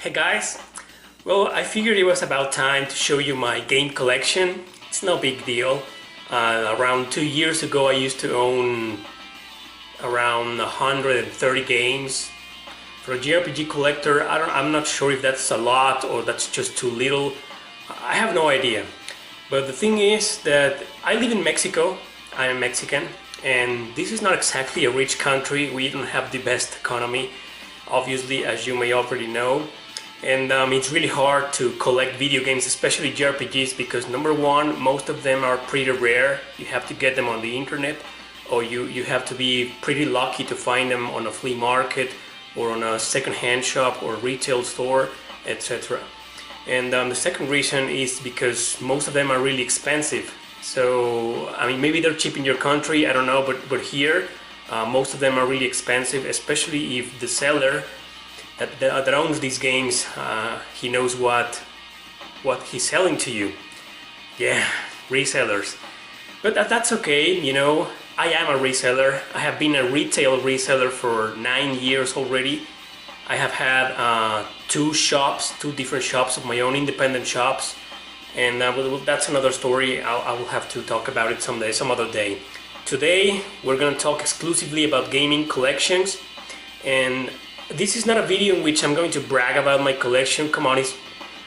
Hey guys, well I figured it was about time to show you my game collection. It's no big deal. Around 2 years ago I used to own around 130 games. For a JRPG collector, I'm not sure if that's a lot or that's just too little. I have no idea. But the thing is that I live in Mexico. I'm Mexican and this is not exactly a rich country. We don't have the best economy, obviously, as you may already know. And it's really hard to collect video games, especially JRPGs, because number one, most of them are pretty rare. You have to get them on the internet, or you have to be pretty lucky to find them on a flea market or on a second-hand shop or retail store, etc. And the second reason is because most of them are really expensive. So, I mean, maybe they're cheap in your country, I don't know, but here, most of them are really expensive, especially if the seller that owns these games, he knows what he's selling to you. Yeah, resellers. But that's okay, you know, I am a reseller. I have been a retail reseller for 9 years already. I have had two different shops of my own, independent shops. And well, that's another story. I will have to talk about it someday, some other day. Today, we're gonna talk exclusively about gaming collections. And this is not a video in which I'm going to brag about my collection. Come on,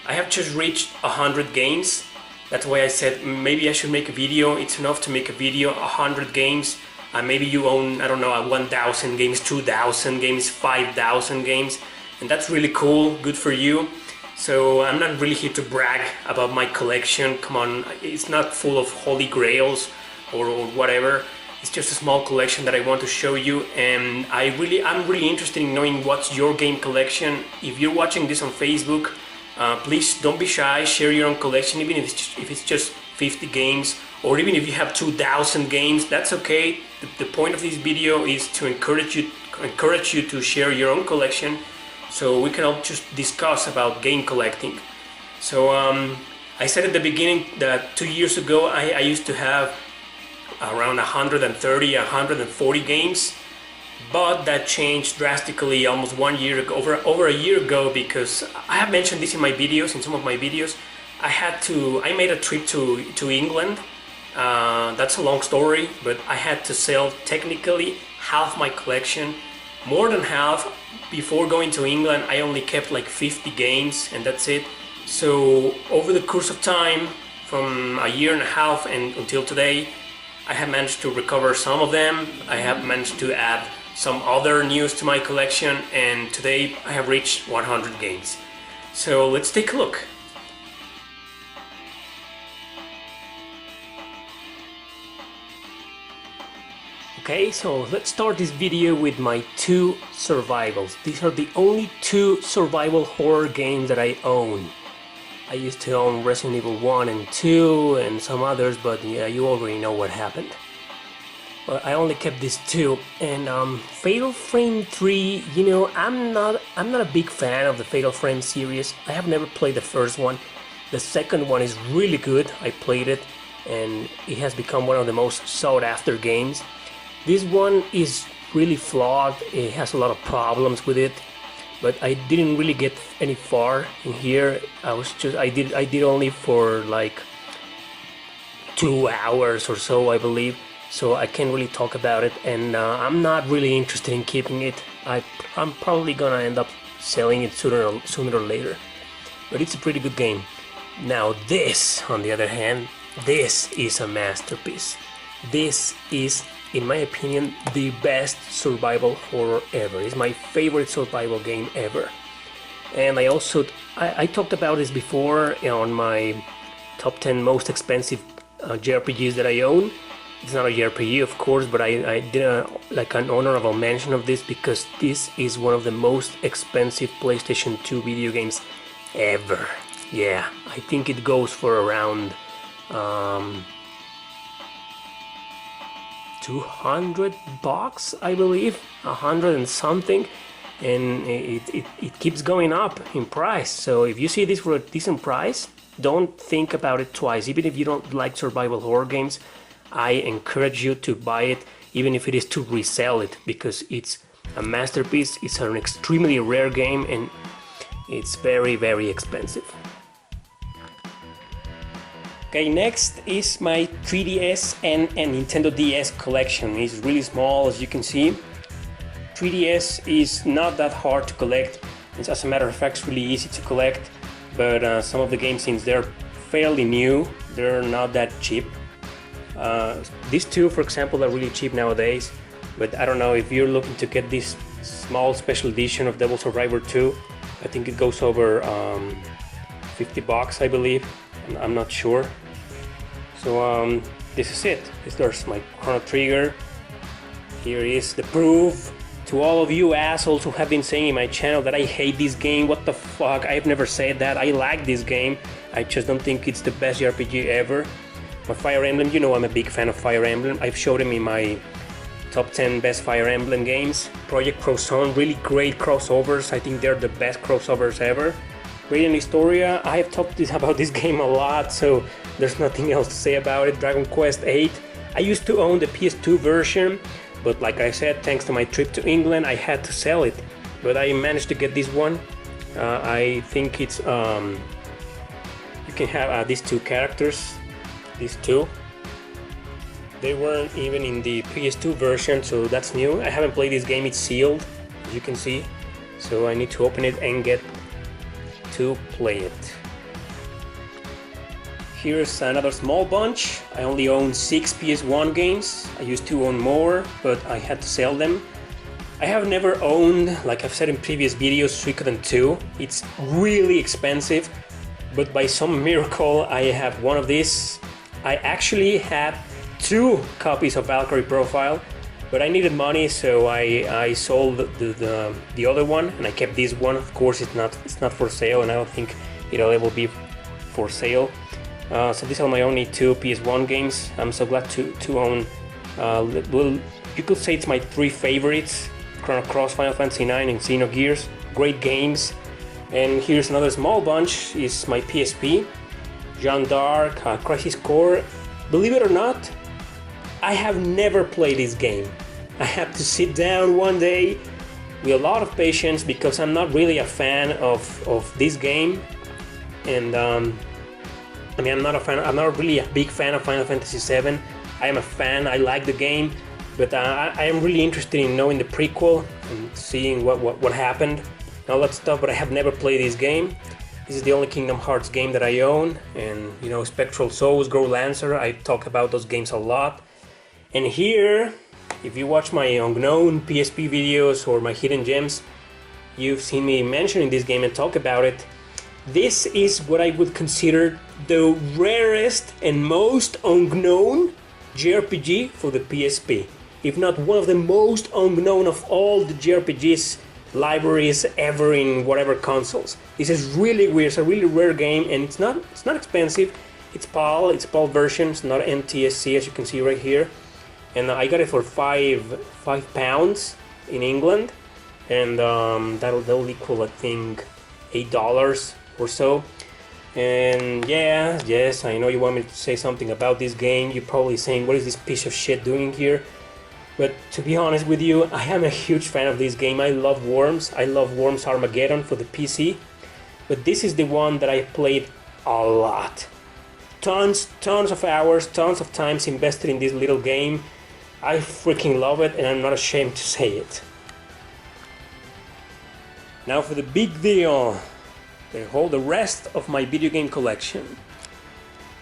I have just reached 100 games. That's why I said maybe I should make a video. It's enough to make a video. 100 games. Maybe you own, I don't know, 1,000 games, 2,000 games, 5,000 games. And that's really cool. Good for you. So I'm not really here to brag about my collection. Come on, it's not full of holy grails or whatever. It's just a small collection that I want to show you, and I'm really interested in knowing what's your game collection. If you're watching this on Facebook, please don't be shy, share your own collection, even if it's just 50 games, or even if you have 2,000 games, that's okay. The point of this video is to encourage you to share your own collection, so we can all just discuss about game collecting. So I said at the beginning that 2 years ago I used to have around 130, 140 games, but that changed drastically almost 1 year ago, over a year ago, because I have mentioned this in my videos, in some of my videos. I made a trip to England. That's a long story, but I had to sell technically half my collection, more than half. Before going to England, I only kept like 50 games and that's it. So over the course of time, from a year and a half and until today, I have managed to recover some of them. I have managed to add some other news to my collection, and today I have reached 100 games. So let's take a look. Okay, so let's start this video with my two survivals. These are the only two survival horror games that I own. I used to own Resident Evil 1 and 2 and some others, but yeah, you already know what happened. But I only kept these two. And Fatal Frame 3, you know, I'm not a big fan of the Fatal Frame series. I have never played the first one. The second one is really good. I played it and it has become one of the most sought after games. This one is really flawed. It has a lot of problems with it. But I didn't really get any far in here. I did only for like 2 hours or so, I believe. So I can't really talk about it, and I'm not really interested in keeping it. I'm probably gonna end up selling it sooner or later. But it's a pretty good game. Now this, on the other hand, this is a masterpiece. This is, in my opinion, the best survival horror ever. It's my favorite survival game ever. And I talked about this before on my top 10 most expensive JRPGs that I own. It's not a JRPG, of course, but I did an honorable mention of this because this is one of the most expensive PlayStation 2 video games ever. Yeah, I think it goes for around 200 bucks, I believe, 100 and something, and it keeps going up in price. So if you see this for a decent price, don't think about it twice. Even if you don't like survival horror games, I encourage you to buy it, even if it is to resell it, because it's a masterpiece. It's an extremely rare game, and It's very, very expensive. Okay, next is my 3DS and Nintendo DS collection. It's really small, as you can see. 3DS is not that hard to collect. It's, as a matter of fact, it's really easy to collect. But some of the games, since they're fairly new, they're not that cheap. These two, for example, are really cheap nowadays. But I don't know, if you're looking to get this small special edition of Devil Survivor 2, I think it goes over $50, I believe. I'm not sure. So this is it. There's my Chrono Trigger. Here is the proof to all of you assholes who have been saying in my channel that I hate this game. What the fuck? I've never said that. I like this game. I just don't think it's the best JRPG ever. My Fire Emblem, you know I'm a big fan of Fire Emblem. I've showed them in my top 10 best Fire Emblem games. Project Crozon, really great crossovers. I think they're the best crossovers ever. Radiant Historia, I have talked about this game a lot, so there's nothing else to say about it. Dragon Quest VIII, I used to own the PS2 version, but like I said, thanks to my trip to England, I had to sell it. But I managed to get this one. I think it's, you can have these two characters, these two. They weren't even in the PS2 version, so that's new. I haven't played this game, it's sealed, as you can see. So I need to open it and get to play it. Here's another small bunch. I only own 6 PS1 games. I used to own more, but I had to sell them. I have never owned, like I've said in previous videos, Suikoden 2. It's really expensive, but by some miracle I have one of these. I actually had 2 copies of Valkyrie Profile, but I needed money, so I sold the other one, and I kept this one. Of course, it's not for sale, and I don't think it'll ever be for sale. So these are my only 2 PS1 games. I'm so glad to own. Well, you could say it's my 3 favorites: Chrono Cross, Final Fantasy IX, and Xenogears. Great games. And here's another small bunch. Is my PSP, Jeanne d'Arc, Crisis Core. Believe it or not, I have never played this game. I have to sit down one day with a lot of patience because I'm not really a fan of this game. And I mean, I'm not really a big fan of Final Fantasy VII. I am a fan, I like the game, but I am really interested in knowing the prequel and seeing what happened and all that stuff, but I have never played this game. This is the only Kingdom Hearts game that I own, and you know, Spectral Souls, Grow Lancer, I talk about those games a lot. And here, if you watch my unknown PSP videos or my hidden gems, you've seen me mentioning this game and talk about it. This is what I would consider the rarest and most unknown JRPG for the PSP. If not one of the most unknown of all the JRPGs libraries ever in whatever consoles. This is really weird. It's a really rare game, and it's not expensive. It's PAL version. It's not NTSC, as you can see right here. And I got it for £5 in England, and that'll equal, I think, $8 or so. And yeah, yes, I know you want me to say something about this game. You're probably saying, what is this piece of shit doing here? But to be honest with you, I am a huge fan of this game. I love Worms. I love Worms Armageddon for the PC. But this is the one that I played a lot. Tons of hours, tons of times invested in this little game. I freaking love it, and I'm not ashamed to say it. Now for the big deal. They hold the rest of my video game collection.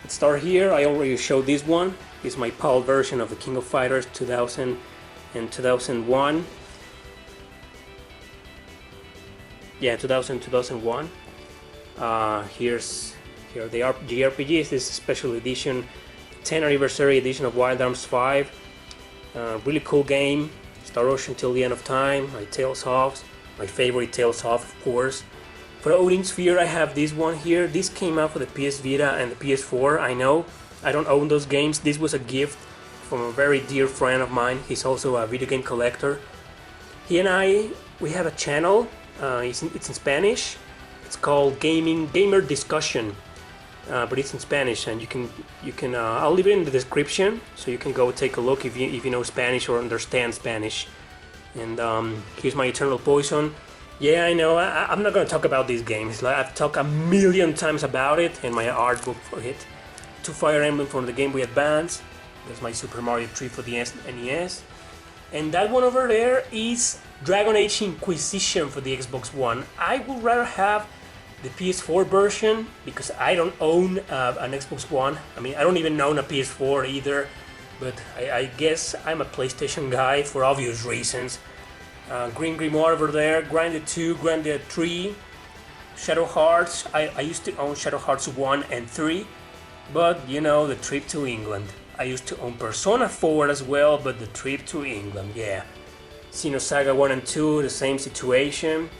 Let's start here. I already showed this one. This is my PAL version of the King of Fighters 2000 and 2001. Yeah, 2001. Here they are, JRPGs. This is a special edition, 10th anniversary edition of Wild Arms 5. Really cool game. Star Ocean Till the End of Time. My Tales of, my favorite Tales of course. For the Odin Sphere, I have this one here. This came out for the PS Vita and the PS4. I know I don't own those games. This was a gift from a very dear friend of mine. He's also a video game collector. He and we have a channel. It's in Spanish. It's called Gamer Discussion, but it's in Spanish, and you can. I'll leave it in the description, so you can go take a look if you know Spanish or understand Spanish. And here's my Eternal Poison. Yeah, I know. I'm not gonna talk about these games. Like I've talked a million times about it in my art book for it. Two Fire Emblem for the Game Boy Advance. There's my Super Mario 3 for the NES. And that one over there is Dragon Age Inquisition for the Xbox One. I would rather have the PS4 version because I don't own an Xbox One. I mean, I don't even own a PS4 either. But I guess I'm a PlayStation guy for obvious reasons. Green Grimoire over there, Grinded 2, Grinded 3, Shadow Hearts. I used to own Shadow Hearts 1 and 3, but you know, the trip to England. I used to own Persona 4 as well, but the trip to England, yeah. Xenosaga 1 and 2, the same situation.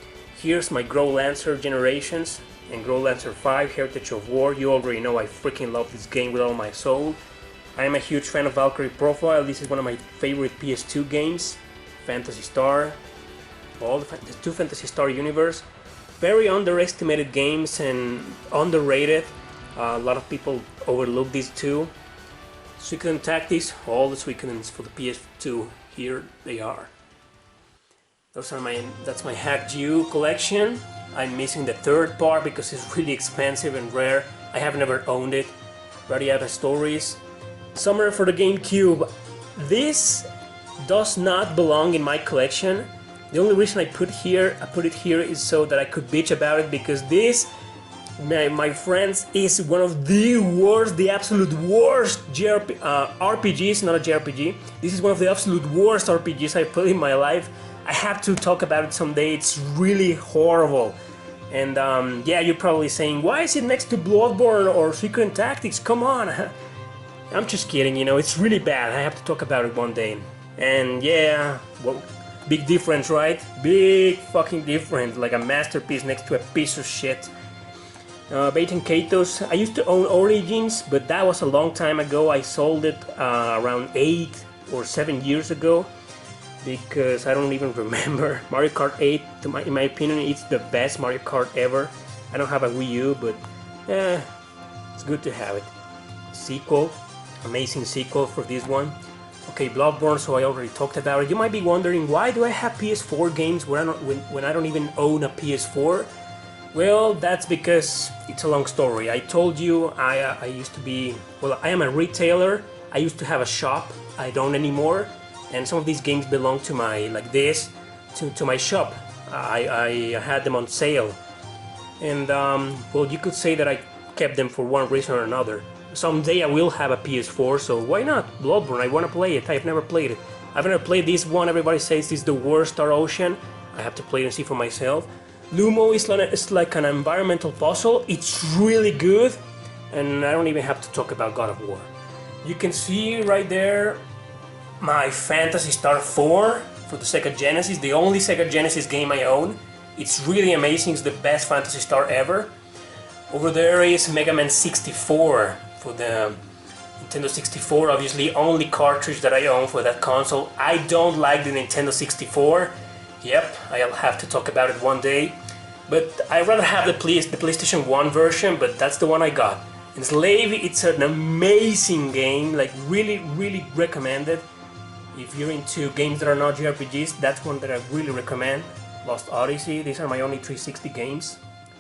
Here's my Growlancer Generations and Growlancer 5, Heritage of War. You already know I freaking love this game with all my soul. I am a huge fan of Valkyrie Profile. This is one of my favorite PS2 games. Phantasy Star, the two Phantasy Star universe. Very underestimated games and underrated. A lot of people overlook these two. Suikoden Tactics, all the Suikodens for the PS2. Here they are. That's my Hack GU collection. I'm missing the third part because it's really expensive and rare. I have never owned it. Radiata Stories. Summer for the GameCube. This does not belong in my collection. The only reason I put it here is so that I could bitch about it, because this, my friends, is one of the worst, the absolute worst RPGs, not a JRPG. This is one of the absolute worst RPGs I played in my life. I have to talk about it someday. It's really horrible. And yeah, you're probably saying, why is it next to Blood-Borne or Suikoden Tactics? Come on. I'm just kidding, you know, it's really bad. I have to talk about it one day. And yeah, well, big difference, right? Big fucking difference. Like a masterpiece next to a piece of shit. Baten Kaitos. I used to own Origins, but that was a long time ago. I sold it around 8 or 7 years ago because I don't even remember. Mario Kart 8, in my opinion, it's the best Mario Kart ever. I don't have a Wii U, but it's good to have it. Sequel, amazing sequel for this one. Okay, Blood-Borne, so I already talked about it. You might be wondering, why do I have PS4 games when I don't even own a PS4? Well, that's because it's a long story. I told you I used to be, well, I am a retailer. I used to have a shop. I don't anymore. And some of these games belong to my, like this, to my shop. I had them on sale. And, well, you could say that I kept them for one reason or another. Someday I will have a PS4, so why not? Blood-Borne, I want to play it. I've never played it. I've never played this one. Everybody says it's the worst Star Ocean. I have to play it and see for myself. Lumo is like an environmental puzzle. It's really good. And I don't even have to talk about God of War. You can see right there my Phantasy Star 4 for the Sega Genesis. The only Sega Genesis game I own. It's really amazing. It's the best Phantasy Star ever. Over there is Mega Man 64. For the Nintendo 64, obviously, only cartridge that I own for that console. I don't like the Nintendo 64. Yep, I'll have to talk about it one day. But I'd rather have the PlayStation 1 version, but that's the one I got. Enslaved, it's an amazing game, like really, really recommended. If you're into games that are not JRPGs, that's one that I really recommend. Lost Odyssey, these are my only 360 games.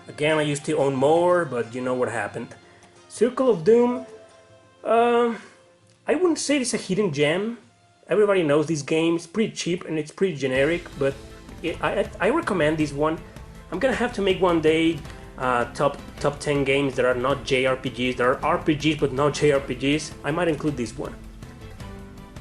Again, I used to own more, but you know what happened. Circle of Doom, I wouldn't say it's a hidden gem. Everybody knows this game. It's pretty cheap and it's pretty generic, but I recommend this one. I'm gonna have to make one day top 10 games that are not JRPGs, that are RPGs but not JRPGs. I might include this one.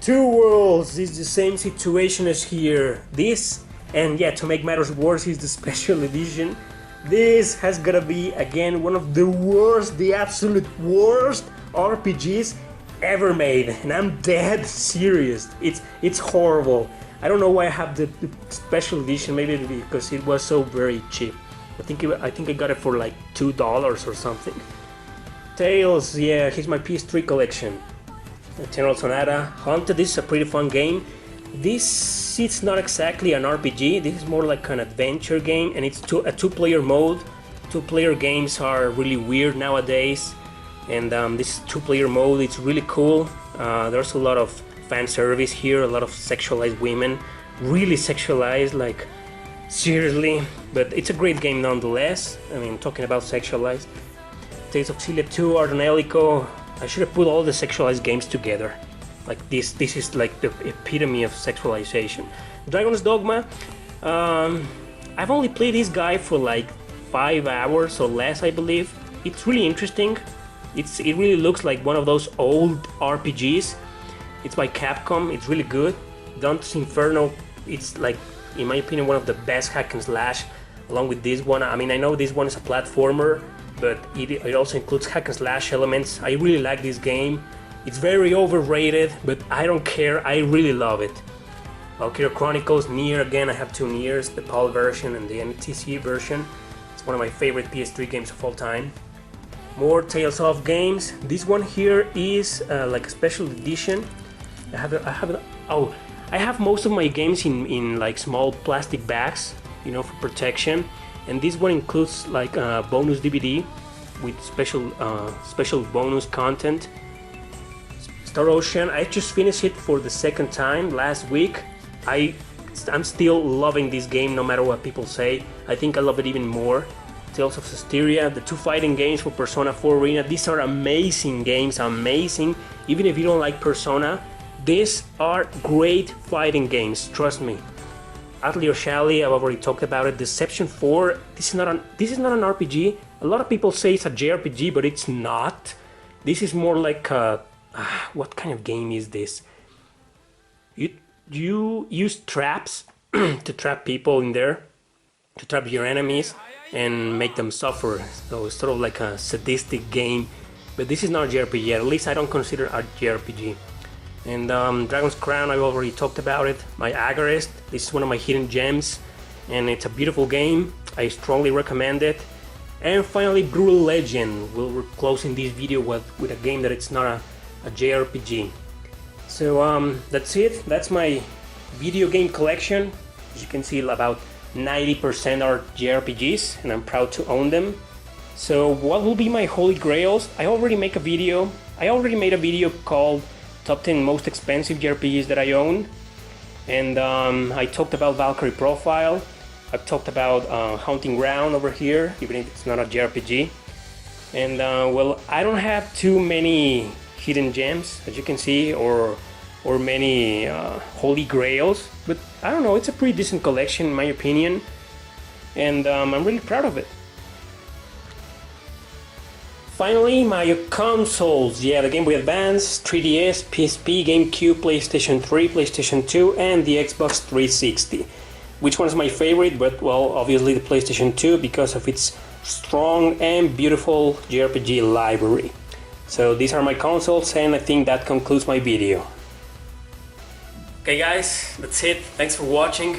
Two Worlds is the same situation as here. This, and yeah, to make matters worse, is the special edition. This has gotta be, again, one of the worst, the absolute worst RPGs ever made. And I'm dead serious. It's horrible. I don't know why I have the special edition, maybe because it was so very cheap. I think I got it for like $2 or something. Tales, yeah, here's my PS3 collection. Eternal Tonetta, Haunted, this is a pretty fun game. This is not exactly an RPG, this is more like an adventure game, and it's a two-player mode. Two-player games are really weird nowadays, and this two-player mode, it's really cool. There's a lot of fan service here, a lot of sexualized women, really sexualized, like seriously, but it's a great game nonetheless. I mean, talking about sexualized. Tales of Xillia 2, Art and Elico. I should have put all the sexualized games together. Like this is like the epitome of sexualization. Dragon's Dogma. I've only played this guy for like 5 hours or less, I believe. It's really interesting. It really looks like one of those old RPGs. It's by Capcom. It's really good. Dante's Inferno. It's like, in my opinion, one of the best hack and slash. Along with this one. I mean, I know this one is a platformer, but it also includes hack and slash elements. I really like this game. It's very overrated, but I don't care. I really love it. Valkyria Chronicles, Nier, again, I have 2 Niers, the PAL version and the NTC version. It's one of my favorite PS3 games of all time. More Tales of games. This one here is like a special edition. I have most of my games in like small plastic bags, you know, for protection. And this one includes like a bonus DVD with special bonus content. Star Ocean, I just finished it for the 2nd time last week. I'm still loving this game no matter what people say. I think I love it even more. Tales of Zestiria, the 2 fighting games for Persona 4 Arena. These are amazing games, amazing. Even if you don't like Persona, these are great fighting games, trust me. Atelier Shally, I've already talked about it. Deception 4, this is not an RPG. A lot of people say it's a JRPG, but it's not. This is more like a... what kind of game is this? You use traps to trap people in there, to trap your enemies and make them suffer. So it's sort of like a sadistic game, but this is not a JRPG. At least I don't consider a JRPG. And Dragon's Crown, I've already talked about it. My Agarist, this is one of my hidden gems, and it's a beautiful game. I strongly recommend it. And finally, Brutal Legend. We're closing this video with a game that it's not a JRPG. So that's it. That's my video game collection. As you can see, about 90% are JRPGs, and I'm proud to own them. So what will be my holy grails? I already made a video called Top 10 Most Expensive JRPGs that I own. And I talked about Valkyrie Profile. I've talked about Haunting Ground over here, even if it's not a JRPG. And well, I don't have too many hidden gems, as you can see, or many holy grails, but I don't know, it's a pretty decent collection in my opinion, and I'm really proud of it. Finally, my consoles. Yeah, the Game Boy Advance, 3DS, PSP, GameCube, PlayStation 3, PlayStation 2, and the Xbox 360. Which one is my favorite? But well, obviously the PlayStation 2 because of its strong and beautiful JRPG library. So these are my consoles, and I think that concludes my video. Okay guys, that's it. Thanks for watching.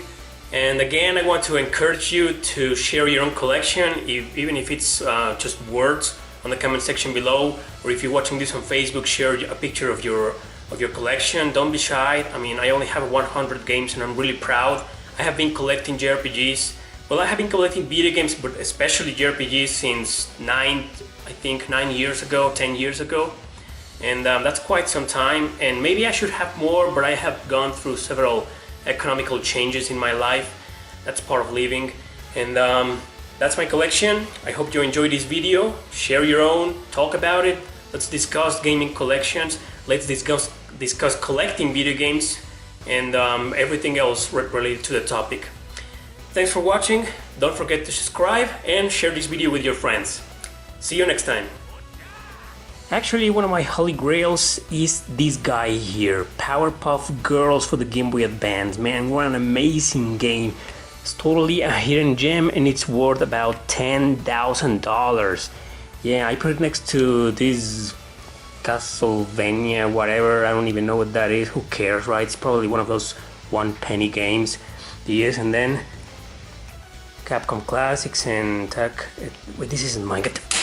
And again, I want to encourage you to share your own collection, even if it's just words, on the comment section below. Or if you're watching this on Facebook, share a picture of your collection. Don't be shy. I mean, I only have 100 games and I'm really proud. I have been collecting JRPGs. Well, I have been collecting video games, but especially JRPGs since 9 years ago, 10 years ago. And that's quite some time, and maybe I should have more, but I have gone through several economical changes in my life. That's part of living. And that's my collection. I hope you enjoyed this video. Share your own, talk about it. Let's discuss gaming collections. Let's discuss collecting video games and everything else related to the topic. Thanks for watching. Don't forget to subscribe and share this video with your friends. See you next time. Actually, one of my holy grails is this guy here, Powerpuff Girls for the Game Boy Advance. Man, what an amazing game. It's totally a hidden gem and it's worth about $10,000. Yeah, I put it next to this Castlevania, whatever, I don't even know what that is, who cares, right? It's probably one of those 1 penny games. Yes, and then Capcom Classics and Tech. Wait, this isn't mine. Get the